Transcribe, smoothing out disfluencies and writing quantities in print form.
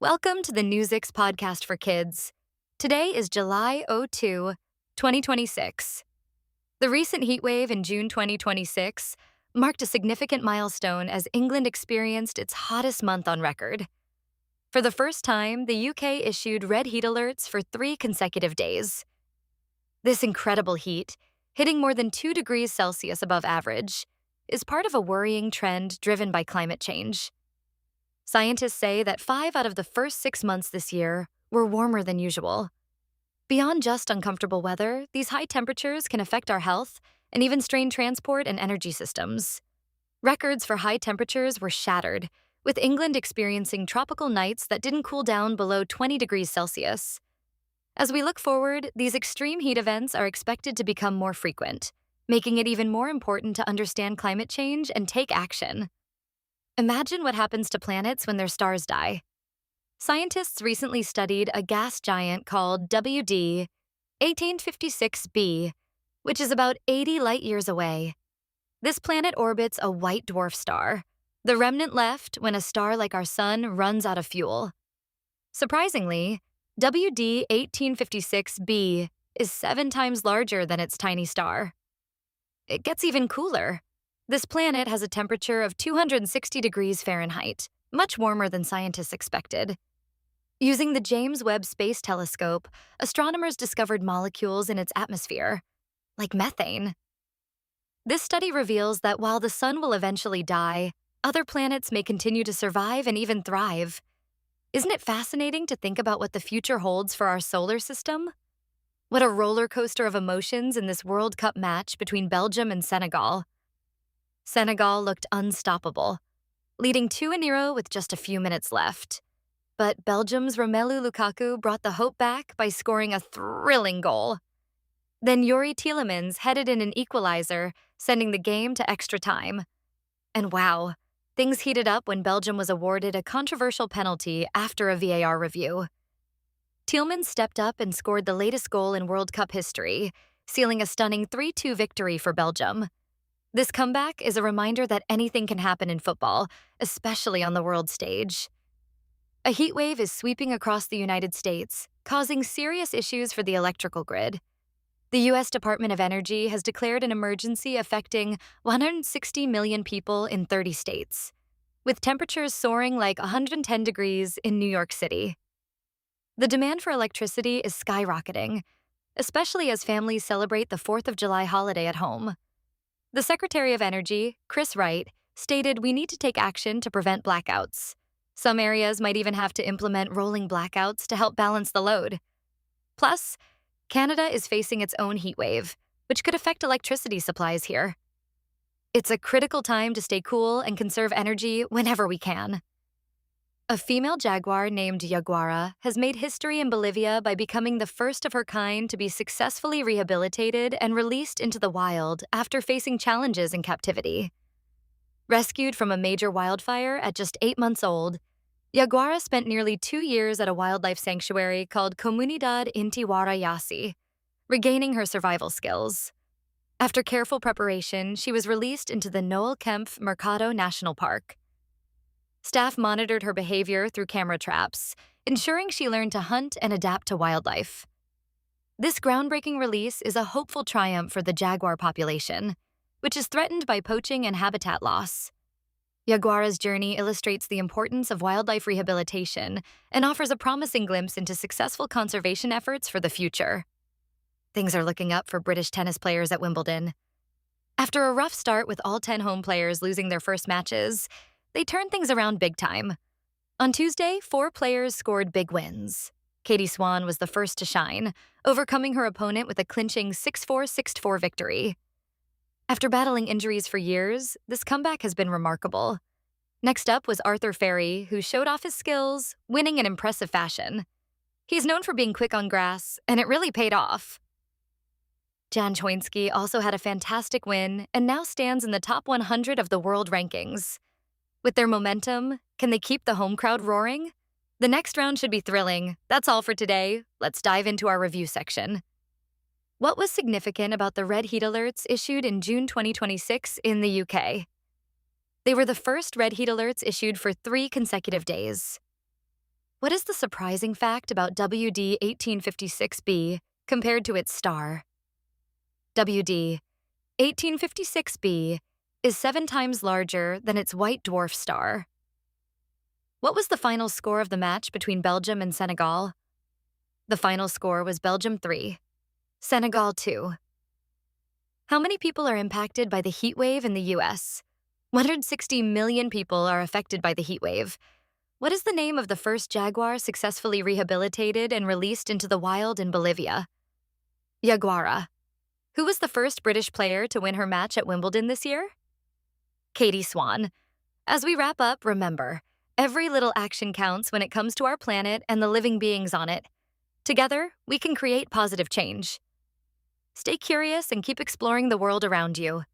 Welcome to the Newsix podcast for kids. Today is July 2026. The recent heatwave in June 2026 marked a significant milestone as England experienced its hottest month on record. For the first time, the UK issued red heat alerts for 3 consecutive days. This incredible heat, hitting more than 2 degrees Celsius above average, is part of a worrying trend driven by climate change. Scientists say that 5 out of the first 6 months this year were warmer than usual. Beyond just uncomfortable weather, these high temperatures can affect our health and even strain transport and energy systems. Records for high temperatures were shattered, with England experiencing tropical nights that didn't cool down below 20 degrees Celsius. As we look forward, these extreme heat events are expected to become more frequent, making it even more important to understand climate change and take action. Imagine what happens to planets when their stars die. Scientists recently studied a gas giant called WD 1856b, which is about 80 light years away. This planet orbits a white dwarf star, the remnant left when a star like our Sun runs out of fuel. Surprisingly, WD 1856b is 7 times larger than its tiny star. It gets even cooler. This planet has a temperature of 260 degrees Fahrenheit, much warmer than scientists expected. Using the James Webb Space Telescope, astronomers discovered molecules in its atmosphere, like methane. This study reveals that while the Sun will eventually die, other planets may continue to survive and even thrive. Isn't it fascinating to think about what the future holds for our solar system? What a roller coaster of emotions in this World Cup match between Belgium and Senegal. Senegal looked unstoppable, leading 2-0 with just a few minutes left. But Belgium's Romelu Lukaku brought the hope back by scoring a thrilling goal. Then Yuri Tielemans headed in an equalizer, sending the game to extra time. And wow, things heated up when Belgium was awarded a controversial penalty after a VAR review. Tielemans stepped up and scored the latest goal in World Cup history, sealing a stunning 3-2 victory for Belgium. This comeback is a reminder that anything can happen in football, especially on the world stage. A heat wave is sweeping across the United States, causing serious issues for the electrical grid. The U.S. Department of Energy has declared an emergency affecting 160 million people in 30 states, with temperatures soaring like 110 degrees in New York City. The demand for electricity is skyrocketing, especially as families celebrate the 4th of July holiday at home. The Secretary of Energy, Chris Wright, stated we need to take action to prevent blackouts. Some areas might even have to implement rolling blackouts to help balance the load. Plus, Canada is facing its own heat wave, which could affect electricity supplies here. It's a critical time to stay cool and conserve energy whenever we can. A female jaguar named Yaguara has made history in Bolivia by becoming the first of her kind to be successfully rehabilitated and released into the wild after facing challenges in captivity. Rescued from a major wildfire at just 8 months old, Yaguara spent nearly 2 years at a wildlife sanctuary called Comunidad Inti Yasi, regaining her survival skills. After careful preparation, she was released into the Noel Kempf Mercado National Park. Staff monitored her behavior through camera traps, ensuring she learned to hunt and adapt to wildlife. This groundbreaking release is a hopeful triumph for the jaguar population, which is threatened by poaching and habitat loss. Yaguara's journey illustrates the importance of wildlife rehabilitation and offers a promising glimpse into successful conservation efforts for the future. Things are looking up for British tennis players at Wimbledon. After a rough start with all 10 home players losing their first matches, they turned things around big time. On Tuesday, 4 players scored big wins. Katie Swan was the first to shine, overcoming her opponent with a clinching 6-4, 6-4 victory. After battling injuries for years, this comeback has been remarkable. Next up was Arthur Ferry, who showed off his skills, winning in impressive fashion. He's known for being quick on grass, and it really paid off. Jan Choinski also had a fantastic win and now stands in the top 100 of the world rankings. With their momentum, can they keep the home crowd roaring? The next round should be thrilling. That's all for today. Let's dive into our review section. What was significant about the red heat alerts issued in June 2026 in the UK? They were the first red heat alerts issued for 3 consecutive days. What is the surprising fact about WD 1856b compared to its star? WD 1856b is 7 times larger than its white dwarf star. What was the final score of the match between Belgium and Senegal? The final score was Belgium 3, Senegal 2. How many people are impacted by the heat wave in the US? 160 million people are affected by the heat wave. What is the name of the first jaguar successfully rehabilitated and released into the wild in Bolivia? Jaguara. Who was the first British player to win her match at Wimbledon this year? Katie Swan. As we wrap up, remember, every little action counts when it comes to our planet and the living beings on it. Together, we can create positive change. Stay curious and keep exploring the world around you.